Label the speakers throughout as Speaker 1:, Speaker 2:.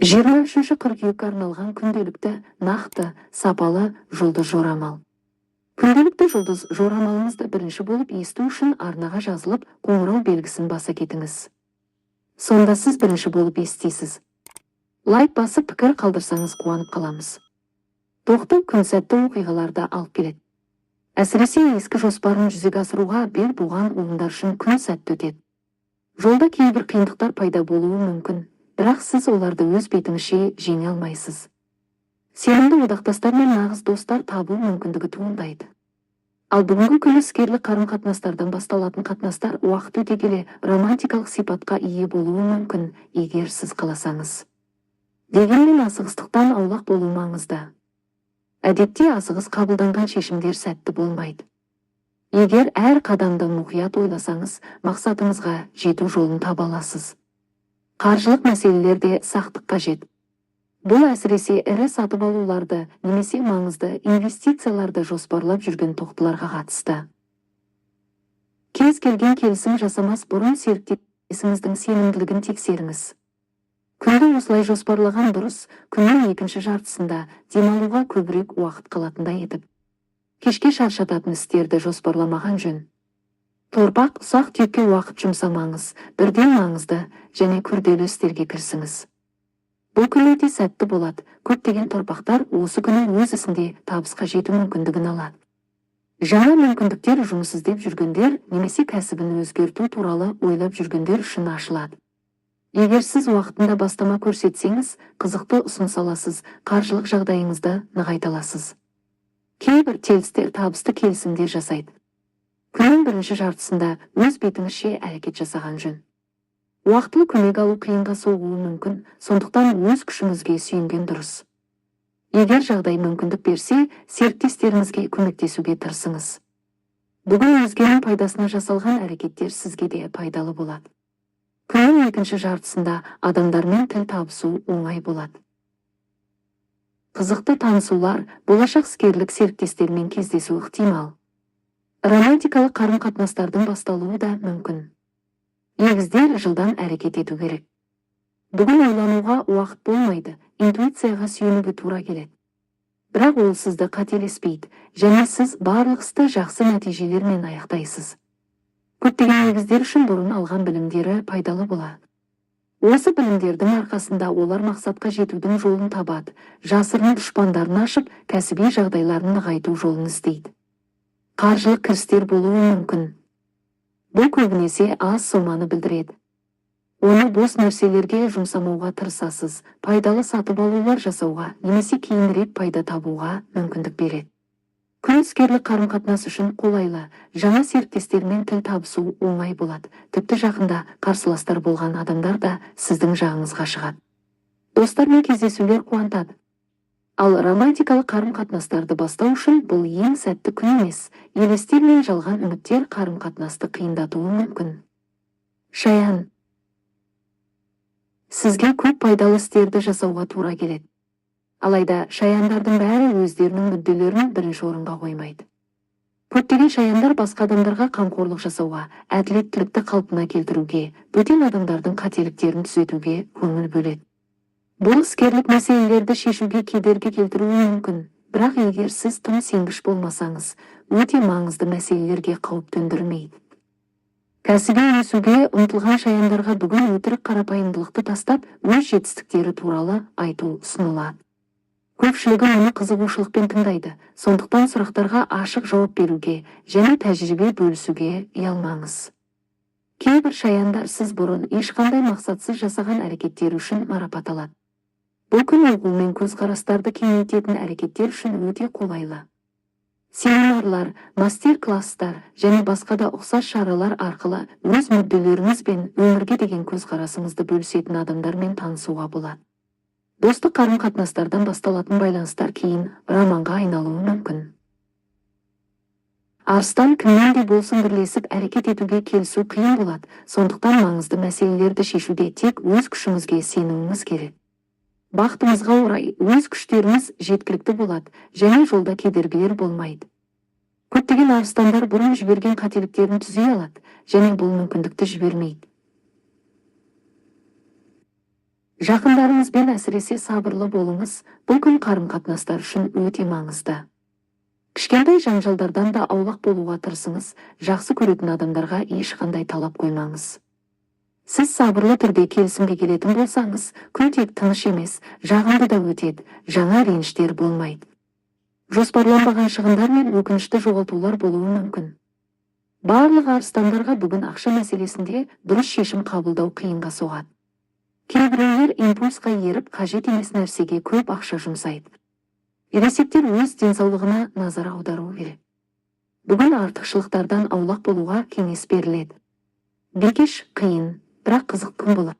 Speaker 1: 23 қыркүйекке арналған күнделікті нақты, сапалы жұлдыз жорамал. Күнделікті жұлдыз жорамалыңызды бірінші болып есту үшін арнаға жазылып, қоңырау белгісін баса кетіңіз. Сонда сіз бірінші болып естисіз. Лайк басып пікір қалдырсаңыз қуанып қаламыз. Тоқтым күн сәтті оқиғаларды алып келеді. Әсіресе ескі жоспарын жүзеге асыруға бел буған ұйымдар үшін күн сәтті өтеді. Жолда кейбір қиындықтар пайда болуы мүмкін, бірақ сіз оларды өз бетіңізше жеңе алмайсыз. Сенімді одақтастар мен нағыз достар табу мүмкіндігі туындайды. Ал бүгінгі күні іскерлік қарым-қатынастардан басталатын қатынастар уақыт өте келе романтикалық сипатқа ие болуы мүмкін, егер сіз қаласаңыз. Дегенмен асығыстықтан аулақ болу маңызды. Әдетте асығыс қабылданған шешімдер сәтті болмайды. Егер әр қадамды мұқият ойласаңыз, мақсатыңызға жету жолын таба аласыз. Қаржылық мәселелерде сақтық қажет. Бұл әсіресе ірі сатып алуларды немесе маңызды инвестицияларды жоспарлап жүрген тоқтыларға қатысты. Кез келген келісім жасамас бұрын серіктесіңіздің сенімділігін тексеріңіз. Күнді осылай жоспарлаған дұрыс, күннің екінші жартысында демалуға көбірек уақыт қалатындай етіп. Кешке шаршататын істерді жоспарламаған жөн. Торпақ ұсақ түйекке уақыт жұмсамаңыз, бірден маңызды және күрделі істерге кірісіңіз. Бұл күн өте сәтті болады, көптеген торпақтар осы күні өз ісінде табысқа жету мүмкіндігін алады. Жаңа мүмкіндіктер жұмыс іздеп жүргендер немесе кәсібін өзгерту туралы ойлап жүргендер үшін ашылады. Егер сіз уақытында бастама көрсетсеңіз, қызықты ұсыныс аласыз, қаржылық жағдайыңызды нығайта аласыз. Кейбір телістер табысты келісімдер жасайды. Күннің бірінші жартысында өз бетіңізше әрекет жасаған жөн. Уақытылы көмек алу қиынға соғуы мүмкін, сондықтан өз күшіңізге сүйенген дұрыс. Егер жағдай мүмкіндік берсе, серіктестеріңізге көмектесуге тырысыңыз. Бүгін өзгенің пайдасына жасалған әрекеттер сізге де пайдалы болады. Күннің екінші жартысында адамдармен тіл табысу оңай болады. Қызықты танысулар, болашақ іскерлік серіктестермен кездесу ықтимал. Романтикалық қарым-қатынастардың басталуы да мүмкін. Егіздер жылдан әрекет ету керек. Бүгін ойлануға уақыт болмайды, интуицияға сүйенуге тура келеді. Бірақ ол сізді қателеспейді, және сіз барлық істі жақсы нәтижелермен аяқтайсыз. Көптеген егіздер үшін бұрын алған білімдері пайдалы болады. Осы білімдердің арқасында олар мақсатқа жетудің жолын табады, жасырын дұшпандарын ашып, кәсіби жағдайларын нығайту жолын іздейді. Қаржылық кірістер болуы мүмкін. Бұл көбінесе аз соманы білдіреді. Оны бос нәрселерге жұмсамауға тырысасыз, пайдалы сатып алулар жасауға немесе кейінірек пайда табуға мүмкіндік береді. Күн іскерлік қарым-қатынас үшін қолайлы, жаңа серіктестермен тіл табысу оңай болады. Тіпті жақында қарсыластар болған адамдар да сіздің жағыңызға шығады. Достармен кездесулер қуантады. Ал романтикалық қарым-қатынастарды бастау үшін бұл ең сәтті күн емес, елестер мен жалған үміттер қарым-қатынасты қиындатуы мүмкін. Шаян. Сізге көп пайдалы істерді жасауға тура келеді. Алайда шаяндардың бәрі өздерінің мүдделерін бірінші орынға қоймайды. Көптеген шаяндар басқа адамдарға қамқорлық жасауға, әділеттілікті қалпына келтіруге, бөтен адамдардың қателіктерін түзетуге көңіл бөледі. Бұл іскерлік мәселелерді шешуге кедергі келтіруі мүмкін, бірақ егер сіз тым сенгіш болмасаңыз, өте маңызды мәселелерге қауіп төндірмейді. Кәсіби өсуге ұмтылған шаяндарға бүгін өтірік қарапайымдылықты тастап, өз жетістіктері туралы айту ұсынылады. Көпшілігі оны қызығушылықпен тыңдайды, сондықтан сұрақтарға ашық жауап беруге және тәжірибе бөлісуге ұялмаңыз. Кейбір шаяндар сіз бұрын ешқандай мақсатсыз жасаған әрекеттер үшін марапат алады. Бұл күн оқу мен көзқарастарды кеңейтетін әрекеттер үшін өте қолайлы. Семинарлар, мастер-класстар және басқа да ұқсас шаралар арқылы өз мүдделеріңіз бен өмірге деген көзқарасыңызды бөлісетін адамдармен танысуға болады. Достық қарым-қатынастардан басталатын байланыстар кейін романға айналуы мүмкін. Арыстан кіммен де болсын бірлесіп әрекет етуге келісу қиын болады, сондықтан маңызды мәселелерді шешуде тек өз күшіңізге сенуіңіз керек. Бақытыңызға орай өз күштеріңіз жеткілікті болады, және жолда кедергілер болмайды. Көптеген арыстандар бұрын жіберген қателіктерін түзей алады, және бұл мүмкіндікті жібермейді. Жақындарыңызбен әсіресе сабырлы болыңыз, бұл күн қарым-қатынастар үшін өте маңызды. Кішкентай жанжалдардан да аулақ болуға тырысыңыз, жақсы көретін адамдарға ешқандай талап қоймаңыз. Сіз сабырлы түрде келісімге келетін болсаңыз, күн тек тыныш емес, жағымды да өтеді, жаңа реніштер болмайды. Жоспарланбаған шығындар мен өкінішті жоғалтулар болуы мүмкін. Барлық арыстандарға бүгін ақша мәселесінде дұрыс шешім қабылдау қиынға соғады. Кейбіреулер импульсқа еріп, қажет емес нәрсеге көп ақша жұмсайды. Ересектер өз денсаулығына назар аудару керек. Бүгін артықшылықтардан аулақ болуға кеңес беріледі. Бикеш қиын, бірақ қызық күн болады.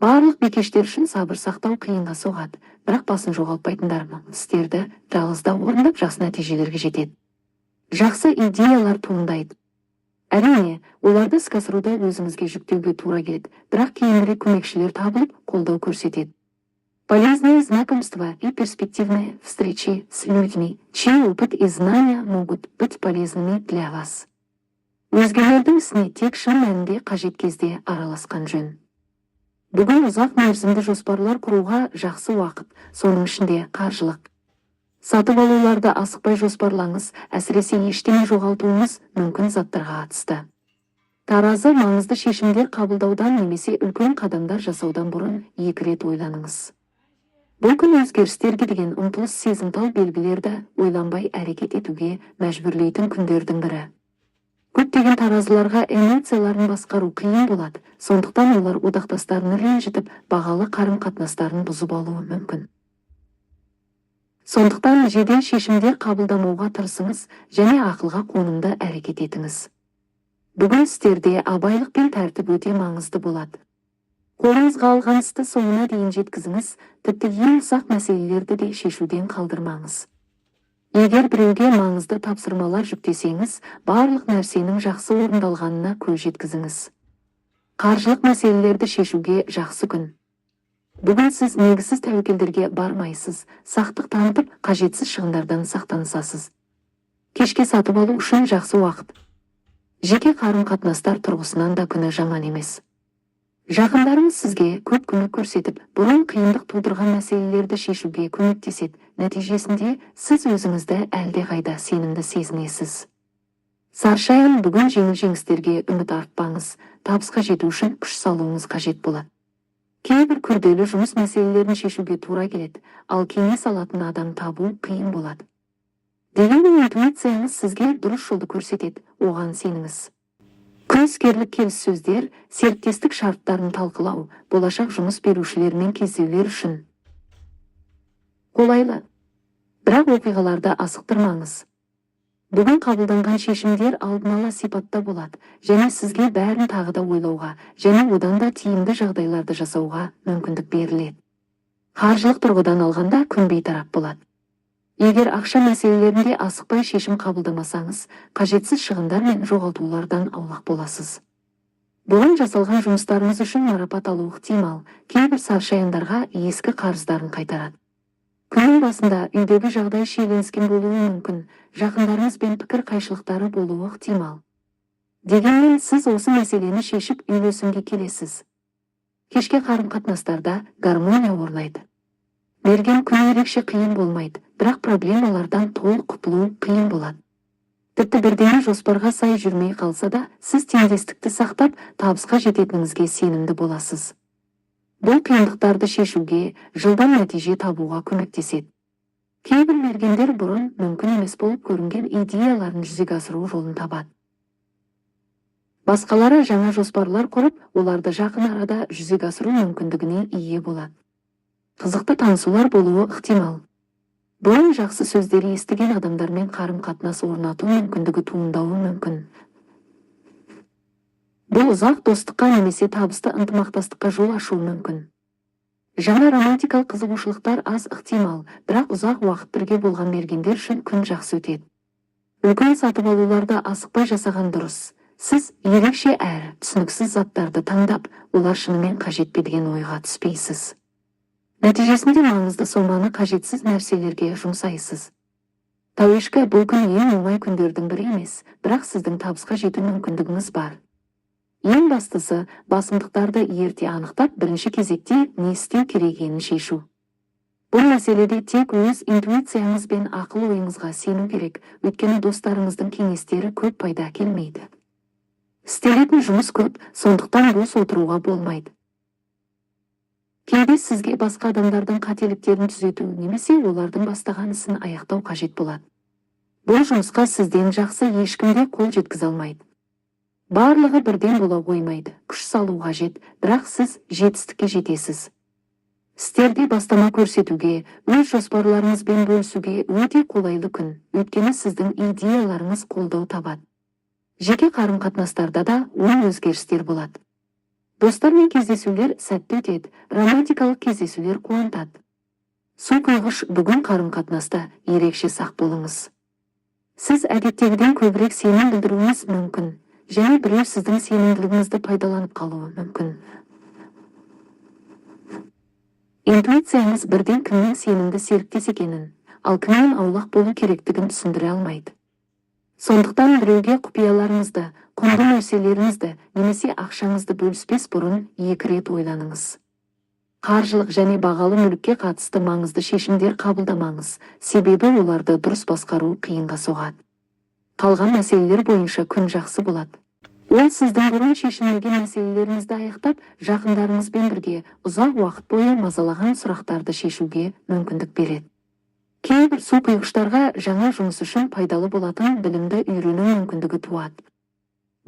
Speaker 1: Барлық бикештер үшін сабыр сақтау қиынға соғады, бірақ басын жоғалтпайтындар істерді жалғызда орындап жақсы нәтижелерге жетеді. Жақсы идеялар туындайды. Әрине, оларды іске асыруда өзіңізге жүктеуге тура келеді, бірақ кейінірек көмекшілер табылып, қолдау көрсетеді. Полезные знакомства и перспективные встречи с людьми, чей опыт и знания могут быть полезными для вас. Өзгелердің ісіне тек шын мәнінде қажет кезде араласқан жөн. Бүгін ұзақ мерзімді жоспарлар құруға жақсы уақыт, соның ішінде қаржылық. Сатып алуларды асықпай жоспарлаңыз, әсіресе ештеңе жоғалтуыңыз мүмкін заттарға қатысты. Таразы, маңызды шешімдер қабылдаудан немесе үлкен қадамдар жасаудан бұрын 2 рет ойланыңыз. Бұл күн өзгерістерге деген ұмтылыс сезімтал белгілерді ойланбай әрекет етуге мәжбүрлейтін күндердің бірі. Көптеген таразыларға эмоцияларын басқару қиын болады, сондықтан олар одақтастарын ренжітіп, бағалы қарым-қатынастарын бұзып алуы мүмкін. Сондықтан жедел шешімдер қабылдамауға тырысыңыз және ақылға қонымды әрекет етіңіз. Бүгін істерде абайлық пен тәртіп өте маңызды болады. Қолыңызға алған істі соңына дейін жеткізіңіз, тіпті ең ұсақ мәселелерді де шешуден қалдырмаңыз. Егер біреуге маңызды тапсырмалар жүктесеңіз, барлық нәрсенің жақсы орындалғанына көз жеткізіңіз. Қаржылық мәселелерді шешуге жақсы күн. Бүгін сіз негізсіз тәуекелдерге бармайсыз, сақтық танытып, қажетсіз шығындардан сақтанасыз. Кешке сатып алу үшін жақсы уақыт. Жеке қарым-қатынастар тұрғысынан да күні жаман емес. Жақындарыңыз сізге көп көмек көрсетіп, бұрын қиындық тудырған мәселелерді шешуге көмектеседі. Нәтижесінде сіз өзіңізді әлдеқайда сенімді сезінесіз. Саршаян, бүгін жеңіл-жеңістерге үміт артпаңыз, табысқа жету үшін күш салуыңыз қажет болады. Кейбір күрделі жұмыс мәселелерін шешуге тура келеді, ал кеңес алатын адам табу қиын болады. Дегенмен интуицияңыз сізге дұрыс жолды көрсетеді, оған сеніңіз. Күн іскерлік келіссөздер, серіктестік шарттарын талқылау, болашақ жұмыс берушілермен кездесулер үшін қолайлы. Бірақ оқиғаларды асықтырмаңыз. Бүгін қабылданған шешімдер алдын ала сипатта болады, және сізге бәрін тағы да ойлауға, және одан да тиімді жағдайларды жасауға мүмкіндік беріледі. Қаржылық тұрғыдан алғанда күн бейтарап болады. Егер ақша мәселелерінде асықпай шешім қабылдамасаңыз, қажетсіз шығындар мен жоғалтулардан аулақ боласыз. Бүгін жасалған жұмыстарыңыз үшін марапат алу ықтимал, кейбір саршаяндарға ескі қарыздарын қайтарады. Күннің басында үйдегі жағдай шиеленіскен болуы мүмкін, жақындарыңызбен пікір қайшылықтары болуы ықтимал. Дегенмен сіз осы мәселені шешіп үйлесімге келесіз. Кешке қарым-қатынастарда гармония орнайды. Мерген күн ерекше қиын болмайды, бірақ проблемалардан толық құтылу қиын болады. Тіпті бірдеңе жоспарға сай жүрмей қалса да, сіз теңдестікті сақтап, табысқа жететініңізге сенімді боласыз. Бұл қиындықтарды шешуге, жылдам нәтиже табуға көмектеседі. Кейбір мергендер бұрын мүмкін емес болып көрінген идеяларын жүзеге асыру жолын табады. Басқалары жаңа жоспарлар құрып, оларды жақын арада жүзеге асыру мүмкіндігіне ие болады. Қызықты танысулар болуы ықтимал. Бұрын жақсы сөздер естіген адамдармен қарым-қатынас орнату мүмкіндігі туындауы мүмкін. Бұл ұзақ достыққа немесе табысты ынтымақтастыққа жол ашуы мүмкін. Жаңа романтикалық қызығушылықтар аз ықтимал, бірақ ұзақ уақыт бірге болған мергендер үшін күн жақсы өтеді. Үлкен сатып алуларды асықпай жасаған дұрыс. Сіз ерекше әрі түсініксіз заттарды таңдап, олар шынымен қажет пе деген ойға түспейсіз. Нәтижесінде маңызды соманы қажетсіз нәрселерге жұмсайсыз. Тәуешкі, бұл күн ең оңай күндердің бірі емес, бірақ сіздің табысқа жету мүмкіндігіңіз бар. Ең бастысы, басымдықтарды ерте анықтап, бірінші кезекте не істеу керек екенін шешу. Бұл мәселеде тек өз интуицияңыз бен ақыл ойыңызға сену керек, өйткені достарыңыздың кеңестері көп пайда әкелмейді. Істелетін жұмыс көп, сондықтан бос отыруға болмайды. Кейде сізге басқа адамдардың қателіктерін түзету немесе олардың бастаған ісін аяқтау қажет болады. Бұл жұмысқа сізден жақсы ешкімде қол жеткізе алмайды. Барлығы бірден бола қоймайды, күш салу қажет, бірақ сіз жетістікке жетесіз. Істерде бастама көрсетуге, өз жоспарларыңызбен бөлісуге өте қолайлы күн, өйткені сіздің идеяларыңыз қолдау табады. Жеке қарым-қатынастарда да оң өзгерістер болады. Достармен кездесулер сәтті өтеді, романтикалық кездесулер қуантады. Су құйғыш бүгін қарым-қатынаста ерекше сақ болыңыз. Сіз әдеттегіден көбірек сенім білдіруіңіз мүмкін, және біреу сіздің сенімділігіңізді пайдаланып қалуы мүмкін. Интуицияңыз бірден кімнің сенімді серіктес екенін, ал кімнен аулақ болу керектігін түсіндіре алмайды. Сондықтан біреуге құпияларыңызды, құнды нәрселеріңізді немесе ақшаңызды бөліспес бұрын 2 рет ойланыңыз. Қаржылық және бағалы мүлікке қатысты маңызды шешімдер қабылдамаңыз, себебі оларды дұрыс басқару қиынға соғады. Қалған мәселелер бойынша күн жақсы болады. Ол сіздің бұрын шешілмеген мәселелеріңізді аяқтап, жақындарыңызбен бірге ұзақ уақыт бойы мазалаған сұрақтарды шешуге мүмкіндік береді. Кейбір су құйғыштарға жаңа жұмыс үшін пайдалы болатын білімді үйрену мүмкіндігі туады.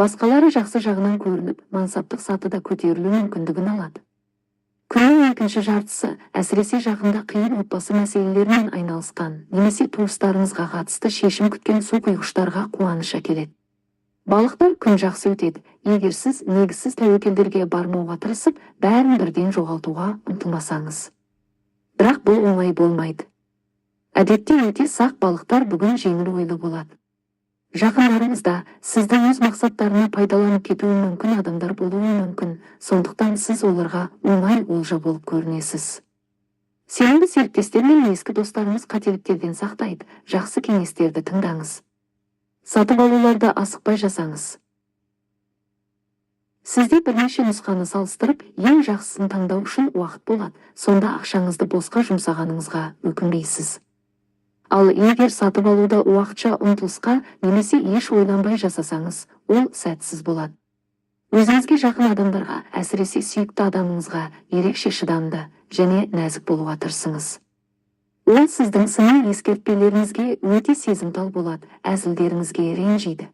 Speaker 1: Басқалары жақсы жағынан көрініп, мансаптық сатыда көтерілу мүмкіндігін алады. Күннің екінші жартысы, әсіресе жақында қиын отбасы мәселелерімен айналысқан, немесе туыстарыңызға қатысты шешім күткен су құйғыштарға қуаныш әкеледі. Балықтар күн жақсы өтеді, егер сіз негізсіз тәуекелдерге бармауға тырысып, бәрін бірден жоғалтуға ұмтылмасаңыз. Бірақ бұл оңай болмайды. Әдетте өте сақ балықтар бүгін жеңіл ойлы болады. Жақындарыңызда сіздің өз мақсаттарына пайдаланып кетуі мүмкін адамдар болуы мүмкін, сондықтан сіз оларға оңай олжа болып көрінесіз. Сенімді серіктестер мен ескі достарыңыз қателіктерден сақтайды, жақсы кеңестерді тыңдаңыз. Сатып алуларды асықпай жасаңыз. Сізде бірнеше нұсқаны салыстырып, ең жақсысын таңдау үшін уақыт болады, сонда ақшаңызды босқа жұмсағаныңызға өкінбейсіз. Ал егер сатып алуда уақытша ұмтылысқа немесе еш ойланбай жасасаңыз, ол сәтсіз болады. Өзіңізге жақын адамдарға, әсіресе сүйікті адамыңызға ерекше шыдамды және нәзік болуға тырысыңыз. Ол сіздің сыни ескертпелеріңізге өте сезімтал болады, әзілдеріңізге ренжиді.